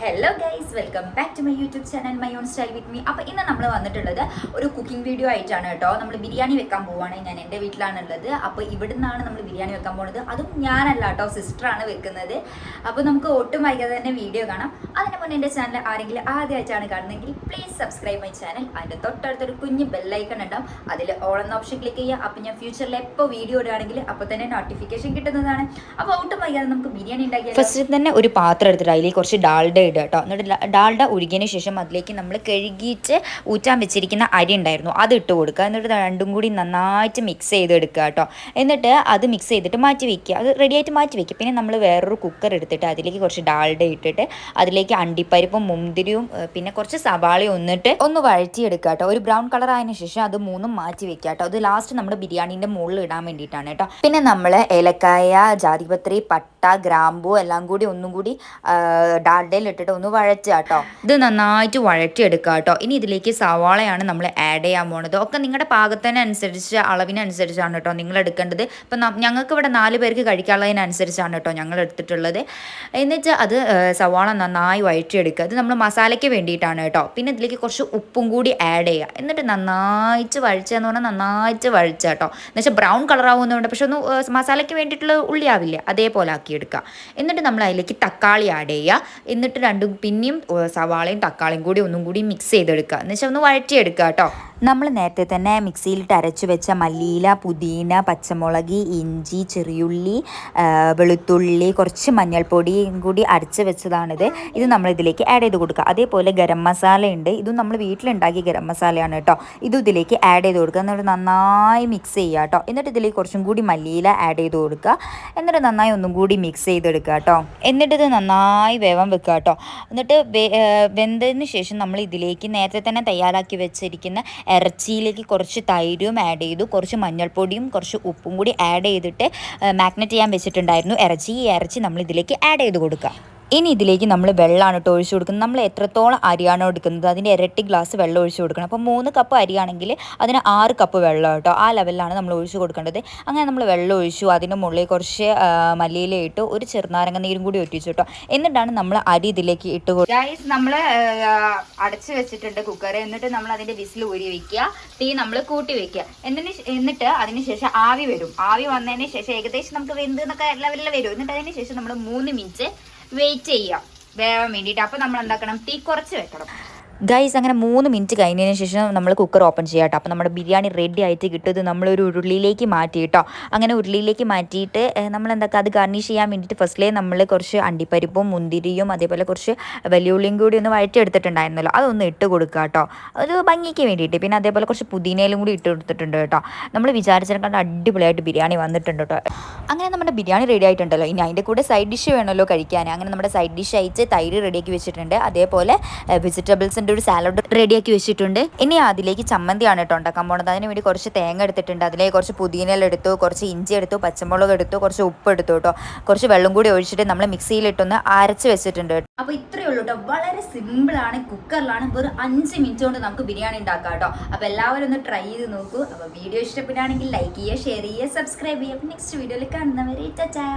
Hello guys, welcome back to my YouTube channel my own style with me. അപ്പോൾ ഇന്ന് നമ്മൾ വന്നിട്ടുള്ളത് ഒരു കുക്കിംഗ് വീഡിയോ ആയിട്ടാണ് കേട്ടോ. നമ്മൾ ബിരിയാണി വെക്കാൻ പോവുകയാണ്. ഞാൻ എൻ്റെ വീട്ടിലാണുള്ളത്. അപ്പോൾ ഇവിടെ നിന്നാണ് നമ്മൾ ബിരിയാണി വെക്കാൻ പോകുന്നത്. അതും ഞാനല്ല കേട്ടോ, സിസ്റ്ററാണ് വെക്കുന്നത്. അപ്പോൾ നമുക്ക് ഒട്ടും വൈകാതെ തന്നെ വീഡിയോ കാണാം. അതിന് മുന്നേ എൻ്റെ ചാനൽ ആരെങ്കിലും ആദ്യമായിട്ടാണ് കാണുന്നതെങ്കിൽ പ്ലീസ് സബ്സ്ക്രൈബ് മൈ ചാനൽ. അതിൻ്റെ തൊട്ടടുത്തൊരു കുഞ്ഞ് ബെല്ലൈക്കൺ ഉണ്ടാവും, അതിൽ ഓൾ എന്ന ഓപ്ഷൻ ക്ലിക്ക് ചെയ്യുക. അപ്പോൾ ഞാൻ ഫ്യൂച്ചറിൽ എപ്പോൾ വീഡിയോ ഇടുകയാണെങ്കിൽ അപ്പോൾ തന്നെ നോട്ടിഫിക്കേഷൻ കിട്ടുന്നതാണ്. അപ്പോൾ ഒട്ടും വൈകാതെ നമുക്ക് ബിരിയാണി ഉണ്ടാക്കിയാൽ ഫസ്റ്റ് തന്നെ ഒരു പാത്രം എടുത്തിട്ട് അതിലേക്ക് കുറച്ച് ഡാൽഡ ഇടുക കേട്ടോ. എന്നിട്ട് ഡാൽഡ ഒഴുകിയതിന് ശേഷം അതിലേക്ക് നമ്മൾ കഴുകിയിട്ട് ഊറ്റാൻ വെച്ചിരിക്കുന്ന അരി ഉണ്ടായിരുന്നു, അത് ഇട്ട് കൊടുക്കുക. എന്നിട്ട് രണ്ടും കൂടി നന്നായിട്ട് മിക്സ് ചെയ്തെടുക്കുക കേട്ടോ. എന്നിട്ട് അത് മിക്സ് ചെയ്തിട്ട് മാറ്റി വയ്ക്കുക, അത് റെഡിയായിട്ട് മാറ്റി വയ്ക്കുക. പിന്നെ നമ്മൾ വേറൊരു കുക്കർ എടുത്തിട്ട് അതിലേക്ക് കുറച്ച് ഡാൽഡ ഇട്ടിട്ട് അതിലേക്ക് അണ്ടിപ്പരിപ്പും മുന്തിരിയും പിന്നെ കുറച്ച് സവാളയും ഒന്ന് വഴറ്റിയെടുക്കുക കേട്ടോ. ഒരു ബ്രൗൺ കളർ ആയതിനു ശേഷം അത് മൂന്നും മാറ്റി വെക്കുക കേട്ടോ. അത് ലാസ്റ്റ് നമ്മുടെ ബിരിയാണീൻ്റെ മുകളിൽ ഇടാൻ വേണ്ടിയിട്ടാണ് കേട്ടോ. പിന്നെ നമ്മൾ ഏലക്കായ, ജാതിപത്രി, പട്ട, ഗ്രാമ്പൂ എല്ലാം കൂടി ഒന്നും കൂടി ഡാൽഡയിൽ ഇട്ടിട്ട് ഒന്ന് വഴറ്റുക കേട്ടോ. ഇത് നന്നായിട്ട് വഴറ്റിയെടുക്കുക കേട്ടോ. ഇനി ഇതിലേക്ക് സവാളയാണ് നമ്മൾ ആഡ് ചെയ്യാൻ പോണത്. ഒക്കെ നിങ്ങളുടെ പാകത്തിനനുസരിച്ച് അളവിനനുസരിച്ചാണ് കേട്ടോ നിങ്ങൾ എടുക്കേണ്ടത്. ഇപ്പം ഞങ്ങൾക്ക് ഇവിടെ 4 പേർക്ക് കഴിക്കാനുള്ളതിനനുസരിച്ചാണ് കേട്ടോ ഞങ്ങൾ എടുത്തിട്ടുള്ളത്. എന്നിട്ട് അത് സവാള നന്നായി വഴറ്റിയെടുക്കുക. ഇത് നമ്മൾ മസാലയ്ക്ക് വേണ്ടിയിട്ടാണ് കേട്ടോ. പിന്നെ ഇതിലേക്ക് കുറച്ച് ഉപ്പും കൂടി ആഡ് ചെയ്യുക. എന്നിട്ട് നന്നായിട്ട് വഴിച്ചെന്ന് പറഞ്ഞാൽ നന്നായിട്ട് വഴിച്ച കേട്ടോ. എന്നുവെച്ചാൽ ബ്രൗൺ കളർ ആവുന്നുണ്ട്, പക്ഷെ ഒന്ന് മസാലയ്ക്ക് വേണ്ടിയിട്ടുള്ള ഉള്ളി ആവില്ല, അതേപോലെ ആക്കിയെടുക്കുക. എന്നിട്ട് നമ്മൾ അതിലേക്ക് തക്കാളി ആഡ് ചെയ്യുക. എന്നിട്ട് പിന്നെയും സവാളയും തക്കാളിയും കൂടി ഒന്നും കൂടി മിക്സ് ചെയ്തെടുക്കുക. എന്ന് വെച്ചാൽ ഒന്ന് വഴറ്റിയെടുക്കുക കേട്ടോ. നമ്മൾ നേരത്തെ തന്നെ മിക്സിയിലിട്ട് അരച്ചു വെച്ച മല്ലിയില, പുതിന, പച്ചമുളക്, ഇഞ്ചി, ചെറിയുള്ളി, വെളുത്തുള്ളി, കുറച്ച് മഞ്ഞൾപ്പൊടിയും കൂടി അരച്ച് വെച്ചതാണിത്. ഇത് നമ്മൾ ഇതിലേക്ക് ആഡ് ചെയ്ത് കൊടുക്കുക. അതേപോലെ ഗരം മസാല ഉണ്ട്, ഇതും നമ്മൾ വീട്ടിലുണ്ടാക്കിയ ഗരം മസാലയാണ് കേട്ടോ. ഇതും ഇതിലേക്ക് ആഡ് ചെയ്ത് കൊടുക്കുക. എന്നിട്ട് നന്നായി മിക്സ് ചെയ്യുക കേട്ടോ. എന്നിട്ട് ഇതിലേക്ക് കുറച്ചും കൂടി മല്ലിയില ആഡ് ചെയ്ത് കൊടുക്കുക. എന്നിട്ട് നന്നായി ഒന്നും കൂടി മിക്സ് ചെയ്തെടുക്കുക കേട്ടോ. എന്നിട്ട് ഇത് നന്നായി വേവാൻ വെക്കുക കേട്ടോ. എന്നിട്ട് വെന്തതിന് ശേഷം നമ്മൾ ഇതിലേക്ക് നേരത്തെ തന്നെ തയ്യാറാക്കി വെച്ചിരിക്കുന്ന ഇറച്ചിയിലേക്ക് കുറച്ച് തൈരും ആഡ് ചെയ്തു, കുറച്ച് മഞ്ഞൾപ്പൊടിയും കുറച്ച് ഉപ്പും കൂടി ആഡ് ചെയ്തിട്ട് മാഗ്നേറ്റ് ചെയ്യാൻ വെച്ചിട്ടുണ്ടായിരുന്നു ഈ ഇറച്ചി നമ്മൾ ഇതിലേക്ക് ആഡ് ചെയ്ത് കൊടുക്കുക. ഇനി ഇതിലേക്ക് നമ്മൾ വെള്ളമാണ് കേട്ടോ ഒഴിച്ചു കൊടുക്കുന്നത്. നമ്മൾ എത്രത്തോളം അരിയാണോ എടുക്കുന്നത് അതിൻ്റെ ഇരട്ടി ഗ്ലാസ് വെള്ളം ഒഴിച്ചു കൊടുക്കണം. അപ്പോൾ 3 കപ്പ് അരിയാണെങ്കിൽ അതിന് 6 കപ്പ് വെള്ളം കേട്ടോ. ആ ലെവലിലാണ് നമ്മൾ ഒഴിച്ചു കൊടുക്കേണ്ടത്. അങ്ങനെ നമ്മൾ വെള്ളം ഒഴിച്ചു, അതിൻ്റെ മുകളിൽ കുറച്ച് മല്ലിയില ഇട്ടു, ഒരു ചെറുനാരങ്ങ നീരും കൂടി ഒറ്റിച്ചു കേട്ടോ. എന്നിട്ടാണ് നമ്മൾ അരി ഇതിലേക്ക് ഇട്ട് ഗൈസ്, നമ്മൾ അടച്ചു വെച്ചിട്ടുണ്ട് കുക്കർ. എന്നിട്ട് നമ്മൾ അതിൻ്റെ വിസിൽ ഊരി വെക്കുക, തീ നമ്മൾ കൂട്ടി വെക്കുക. എന്നിട്ട് അതിന് ശേഷം ആവി വരും. ആവി വന്നതിന് ശേഷം ഏകദേശം നമുക്ക് വെന്ത് എന്നൊക്കെ ലെവലിൽ വരും. എന്നിട്ട് അതിന് ശേഷം നമ്മൾ 3 മിനിറ്റ് വെയിറ്റ് ചെയ്യാം വേവാൻ വേണ്ടിയിട്ട്. അപ്പോൾ നമ്മൾ എന്താക്കണം, തീ കുറച്ച് വെക്കണം ഗൈസ്. അങ്ങനെ 3 മിനിറ്റ് കഴിഞ്ഞതിന് ശേഷം നമ്മൾ കുക്കർ ഓപ്പൺ ചെയ്യാം കേട്ടോ. അപ്പോൾ നമ്മുടെ ബിരിയാണി റെഡി ആയിട്ട് കിട്ടുന്നത് നമ്മളൊരു ഉരുളിയിലേക്ക് മാറ്റി കേട്ടോ. അങ്ങനെ ഉരുളിയിലേക്ക് മാറ്റിയിട്ട് നമ്മൾ എന്താക്കുക, അത് ഗാർണിഷ് ചെയ്യാൻ വേണ്ടിയിട്ട് ഫസ്റ്റിലേ നമ്മൾ കുറച്ച് അണ്ടിപ്പരിപ്പും മുന്തിരിയും അതേപോലെ കുറച്ച് വലിയ ഉള്ളിയും കൂടി ഒന്ന് വഴറ്റിയെടുത്തിട്ടുണ്ടായിരുന്നല്ലോ, അതൊന്ന് ഇട്ട് കൊടുക്കുക കേട്ടോ, ഒരു ഭംഗിക്ക് വേണ്ടിയിട്ട്. പിന്നെ അതേപോലെ കുറച്ച് പുതിനയിലും കൂടി ഇട്ട് കൊടുത്തിട്ടുണ്ട് കേട്ടോ. നമ്മൾ വിചാരിച്ചതിനെക്കാളും അടിപൊളിയായിട്ട് ബിരിയാണി വന്നിട്ടുണ്ട് കേട്ടോ. അങ്ങനെ നമ്മുടെ ബിരിയാണി റെഡി ആയിട്ടുണ്ടല്ലോ. ഇനി അതിൻ്റെ കൂടെ സൈഡ് ഡിഷ് വേണമല്ലോ കഴിക്കാൻ. അങ്ങനെ നമ്മുടെ സൈഡ് ഡിഷ് ആയിട്ട് തൈര് റെഡിയാക്കി വെച്ചിട്ടുണ്ട്. അതേപോലെ വെജിറ്റബിൾസിൻ്റെ ഒരു സാലഡ് റെഡിയാക്കി വെച്ചിട്ടുണ്ട്. ഇനി അതിലേക്ക് ചമ്മന്തിയാണ് കേട്ടോ ഉണ്ടാക്കാൻ പോകുന്നത്. അതിന് വേണ്ടി കുറച്ച് തേങ്ങ എടുത്തിട്ടുണ്ട്, അതിലേക്ക് കുറച്ച് പുതിനയില എടുത്തു, കുറച്ച് ഇഞ്ചി എടുത്തു, പച്ചമുളക് എടുത്തു, കുറച്ച് ഉപ്പ് എടുത്തു കേട്ടോ. കുറച്ച് വെള്ളം കൂടി ഒഴിച്ചിട്ട് നമ്മൾ മിക്സിയിലിട്ടൊന്ന് അരച്ച് വെച്ചിട്ടുണ്ട്. അപ്പോൾ ഇത്രയേ ഉള്ളൂ കേട്ടോ. വളരെ സിമ്പിളാണ്, കുക്കറിലാണ്. വെറും 5 മിനിറ്റ് കൊണ്ട് നമുക്ക് ബിരിയാണി ഉണ്ടാക്കാം കേട്ടോ. അപ്പോൾ എല്ലാവരും ഒന്ന് ട്രൈ ചെയ്ത് നോക്കൂ. അപ്പോൾ വീഡിയോ ഇഷ്ടപ്പെടുകയാണെങ്കിൽ ലൈക്ക് ചെയ്യുക, ഷെയർ ചെയ്യുക, സബ്സ്ക്രൈബ് ചെയ്യുക. നെക്സ്റ്റ് വീഡിയോയിൽ കാണുന്നവരെ ടാറ്റാ.